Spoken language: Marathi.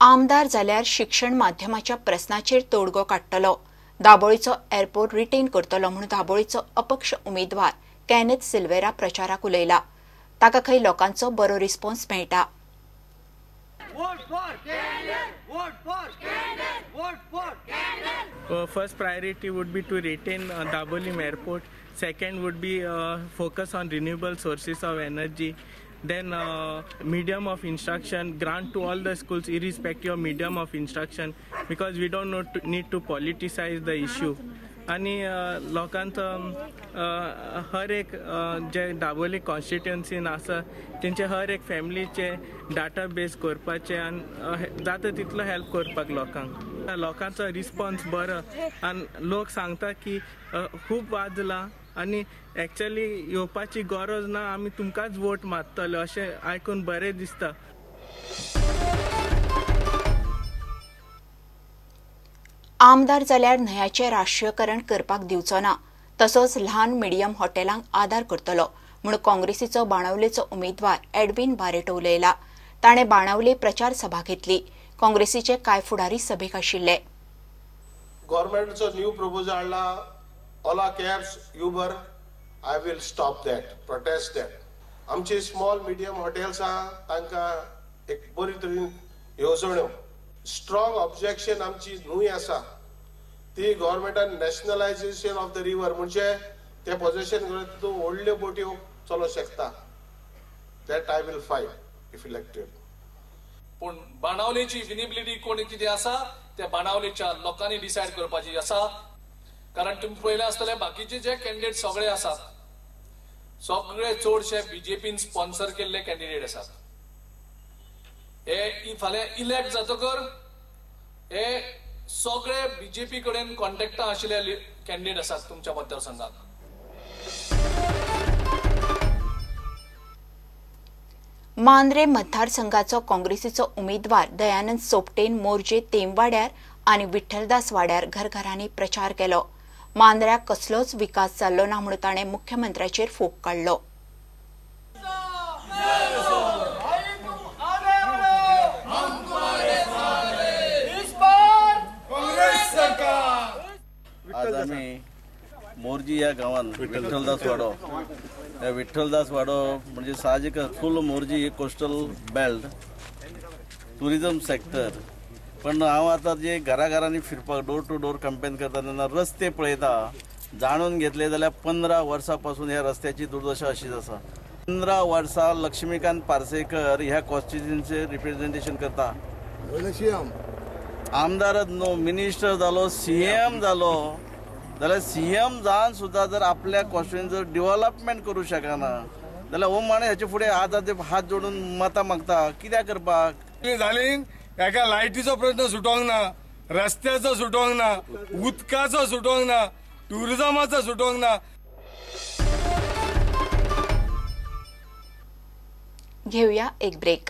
आमदार जाल्यार शिक्षण माध्यमाच्या प्रस्नाचेर तोडगो काडटलो। दाबोळीचो एअरपोर्ट रिटेन करतलो म्हणून दाबोळीचो अपक्ष उमेदवार केनेथ सिल्वेरा प्रचाराक उलयला। ताका खंय लोकांचो बरो रिस्पॉन्स मेळटा। First priority would be to retain Dabolim Airport. Second would be focus on renewable sources of energy. Then medium of instruction, grant to all the schools irrespective of medium of instruction, because we don't need to politicize the issue. आणि लोकांचं हर एक जे दाबोली कॉन्स्टिट्युएन्सीन आसा तेंचे हर एक फॅमिलीचे डाटाबेस करपाचे आनी जाता तितलो हेल्प करपाक लोकांचो रिस्पॉन्स बरो आनी लोक सांगता की खूब वाजला आनी एक्चुअली येवपाची गरज ना, आमी तुमकांच वोट मारतले अशें आयकून बरें दिसता। आमदार जाल्यार न्हंयाचें राष्ट्रीयकरण करपाक दिवचो ना, तसोच ल्हान मिडियम हॉटेलांक आदार करतलो म्हूण काँग्रेसीचो बाणावलेचो उमेदवार एडविन बारेटो उलयला। ताणें बाणावले प्रचार सभा घेतली। काँग्रेसीचे कांय फुडारी सभेक आशिल्ले। गव्हर्नमेंटचो न्यू प्रपोजल हाडला, Ola cabs, Uber, I will stop that, protest that. आमची स्मॉल मिडियम हॉटेल्स आहा तांकां एक बरी तरेन येवजण्यो, स्ट्रॉंग ऑब्जेक्शन आमची न्हूय आसा ती गव्हर्नमेंटान नॅशनलायझेशन ऑफ द रिवर म्हणजे ते पोझिशन करून तितून व्हडल्यो बोट्यो चलोवंक शकता। That I will fight if elected. पूण बाणावलेची विनेबिलिटी कोण कितें आसा त्या बाणावलेच्या लोकांनी डिसायड करपाची आसा। कारण तुम्ही पळयलें आसतलें बाकीचे जे कॅन्डिडेट सगळे आसात सगळे चडशे बीजेपीन स्पॉन्सर केल्ले कॅन्डिडेट आसात। हे फाल्यां इलेक्ट जातकर हे सगळे बीजेपी कडेन कॉन्टॅक्टां आशिल्ले कॅन्डिडेट आसात तुमच्या मतदारसंघात। मांद्रे मतदारसंघाचो काँग्रेसीचो उमेदवार दयानंद सोपटेन मोर्जे तेमवाड्यार आनी विठ्ठलदास वाड्यार घरघरांनी प्रचार केलो। मांद्र्याक कसलोच विकास जाल्लो ना म्हणून ताणें मुख्यमंत्र्याचेर फोग काडलो। आज आम्ही मोर्जी या गावात विठ्ठलदास वाडो, या विठ्ठलदास वाडो म्हणजे साहजिक फुल मोर्जी ही कोस्टल बेल्ट टुरिझम सेक्टर। पण हांव आतां जे घराघरांनी फिरपाक डोर टू डोर कॅम्पेन करता तेन्ना रस्ते पळयता, जाणून घेतले जाल्यार 15 वर्सां पासून ह्या रस्त्याची दुर्दशा अशीच आसा। 15 वर्सां लक्ष्मीकांत पार्सेकर ह्या कॉन्स्टिट्युएन्सीचे रिप्रेझेंटेशन करता। आमदारच न्हू, मिनिस्टर जालो, सीएम जालो जाल्यार सीएम जावन सुद्दां जर आपल्या कॉन्स्टिट्युएन्सीचो डेव्हलपमेंट करूं शकना जाल्यार हो माणूस हेचे फुडें हात जोडून मतां मागता कित्याक करपाक। जाली एका लायटीचो प्रश्न सुटोंक ना, रस्त्याचो सुटोंक ना, उदकाचो सुटोंक ना, टुरिझमाचो सुटोंक ना। घेऊया एक ब्रेक।